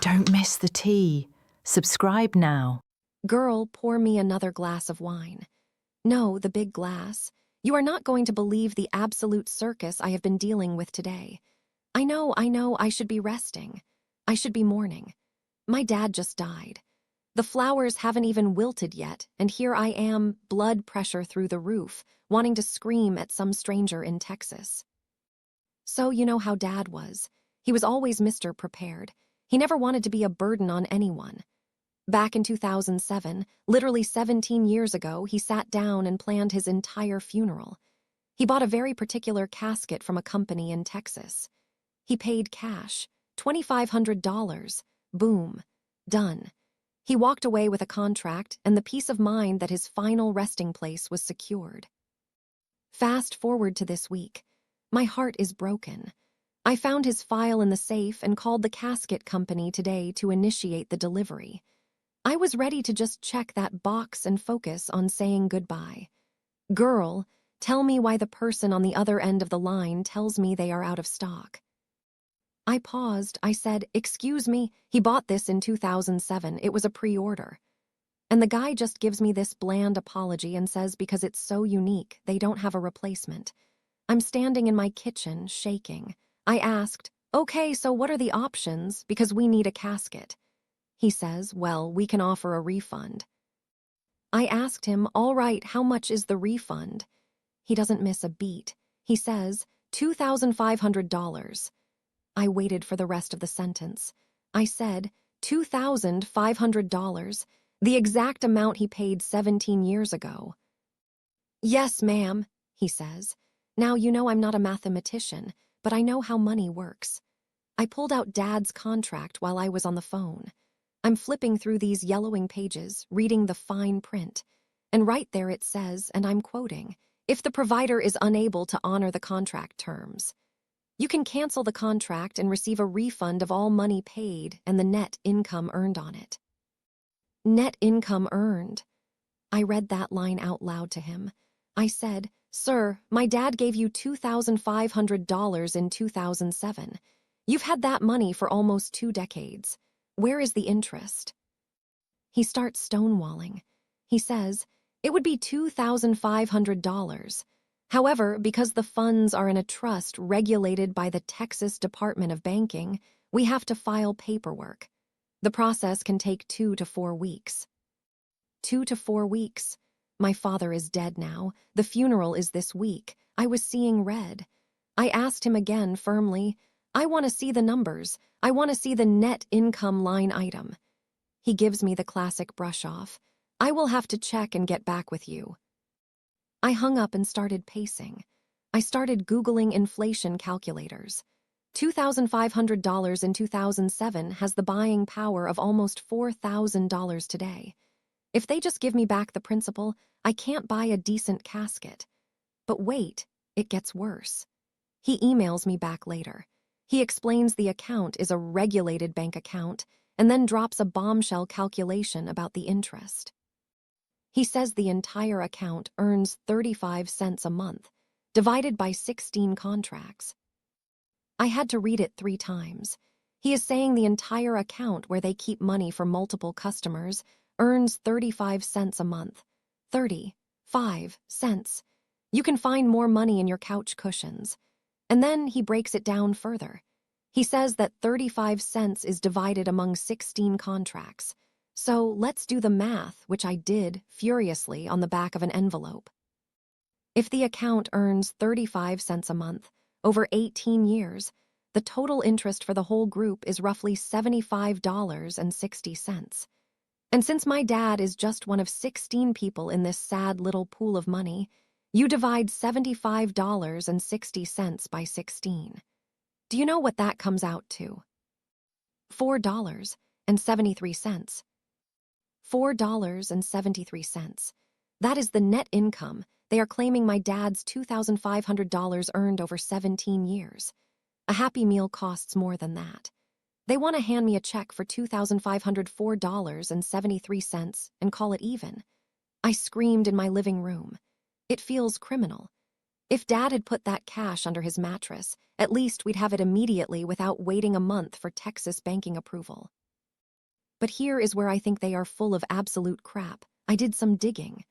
Don't miss the tea. Subscribe now. Girl, pour me another glass of wine. No, the big glass. You are not going to believe the absolute circus I have been dealing with today. I know, I should be resting. I should be mourning. My dad just died. The flowers haven't even wilted yet, and here I am, blood pressure through the roof, wanting to scream at some stranger in Texas. So you know how Dad was. He was always Mr. Prepared. He never wanted to be a burden on anyone. Back in 2007, literally 17 years ago, he sat down and planned his entire funeral. He bought a very particular casket from a company in Texas. He paid cash, $2,500. Boom. Done. He walked away with a contract and the peace of mind that his final resting place was secured. Fast forward to this week. My heart is broken. I found his file in the safe and called the casket company today to initiate the delivery. I was ready to just check that box and focus on saying goodbye. Girl, tell me why the person on the other end of the line tells me they are out of stock. I paused. I said, "Excuse me, he bought this in 2007. It was a pre-order." And the guy just gives me this bland apology and says because it's so unique, they don't have a replacement. I'm standing in my kitchen, shaking. I asked, "Okay, so what are the options? Because we need a casket." He says, "Well, we can offer a refund." I asked him, "All right, how much is the refund?" He doesn't miss a beat. He says, $2,500. I waited for the rest of the sentence. I said, $2,500, the exact amount he paid 17 years ago. "Yes, ma'am," he says. Now, you know I'm not a mathematician, but I know how money works. I pulled out Dad's contract while I was on the phone. I'm flipping through these yellowing pages, reading the fine print. And right there it says, and I'm quoting, "If the provider is unable to honor the contract terms, you can cancel the contract and receive a refund of all money paid and the net income earned on it." Net income earned. I read that line out loud to him. I said, "Sir, my dad gave you $2,500 in 2007. You've had that money for almost 2 decades. Where is the interest?" He starts stonewalling. He says, "It would be $2,500. However, because the funds are in a trust regulated by the Texas Department of Banking, we have to file paperwork. The process can take 2 to 4 weeks. 2 to 4 weeks. My father is dead now. The funeral is this week. I was seeing red. I asked him again firmly, "I want to see the numbers. I want to see the net income line item." He gives me the classic brush off. "I will have to check and get back with you." I hung up and started pacing. I started Googling inflation calculators. $2,500 in 2007 has the buying power of almost $4,000 today. If they just give me back the principal, I can't buy a decent casket. But wait, it gets worse. He emails me back later. He explains the account is a regulated bank account and then drops a bombshell calculation about the interest. He says the entire account earns 35 cents a month, divided by 16 contracts. I had to read it 3 times. He is saying the entire account where they keep money for multiple customers earns 35 cents a month. 35 cents. You can find more money in your couch cushions. And then he breaks it down further. He says that 35 cents is divided among 16 contracts. So let's do the math, which I did furiously on the back of an envelope. If the account earns 35 cents a month over 18 years, the total interest for the whole group is roughly $75.60. And since my dad is just one of 16 people in this sad little pool of money, you divide $75.60 by 16. Do you know what that comes out to? $4.73. $4.73. That is the net income they are claiming my dad's $2,500 earned over 17 years. A Happy Meal costs more than that. They want to hand me a check for $2,504.73 and call it even. I screamed in my living room. It feels criminal. If Dad had put that cash under his mattress, at least we'd have it immediately without waiting a month for Texas banking approval. But here is where I think they are full of absolute crap. I did some digging.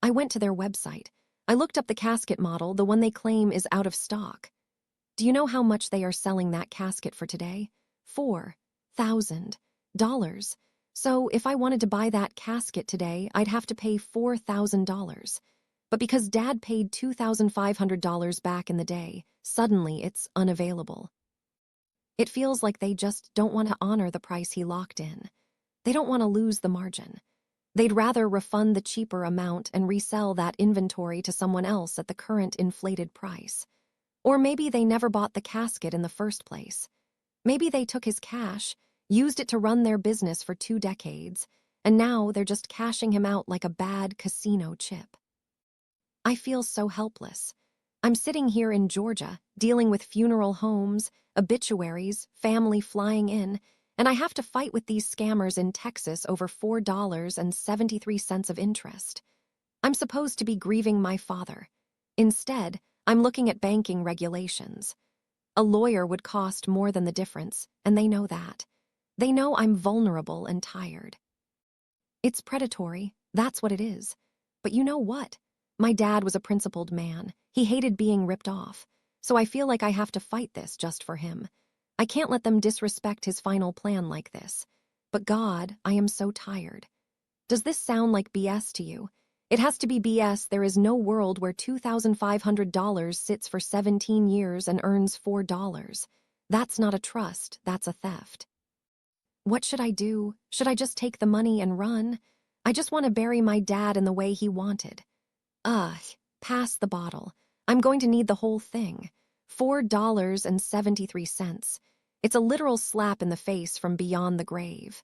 I went to their website. I looked up the casket model, the one they claim is out of stock. Do you know how much they are selling that casket for today? $4,000. So if I wanted to buy that casket today, I'd have to pay $4,000. But because Dad paid $2,500 back in the day, suddenly it's unavailable. It feels like they just don't want to honor the price he locked in. They don't want to lose the margin. They'd rather refund the cheaper amount and resell that inventory to someone else at the current inflated price. Or maybe they never bought the casket in the first place. Maybe they took his cash, used it to run their business for 2 decades, and now they're just cashing him out like a bad casino chip. I feel so helpless. I'm sitting here in Georgia, dealing with funeral homes, obituaries, family flying in, and I have to fight with these scammers in Texas over $4.73 of interest. I'm supposed to be grieving my father. Instead, I'm looking at banking regulations. A lawyer would cost more than the difference, and they know that. They know I'm vulnerable and tired. It's predatory, that's what it is. But you know what? My dad was a principled man. He hated being ripped off. So I feel like I have to fight this just for him. I can't let them disrespect his final plan like this. But God, I am so tired. Does this sound like BS to you? It has to be BS. There is no world where $2,500 sits for 17 years and earns $4. That's not a trust, that's a theft. What should I do? Should I just take the money and run? I just want to bury my dad in the way he wanted. Ugh, pass the bottle. I'm going to need the whole thing. $4.73. It's a literal slap in the face from beyond the grave.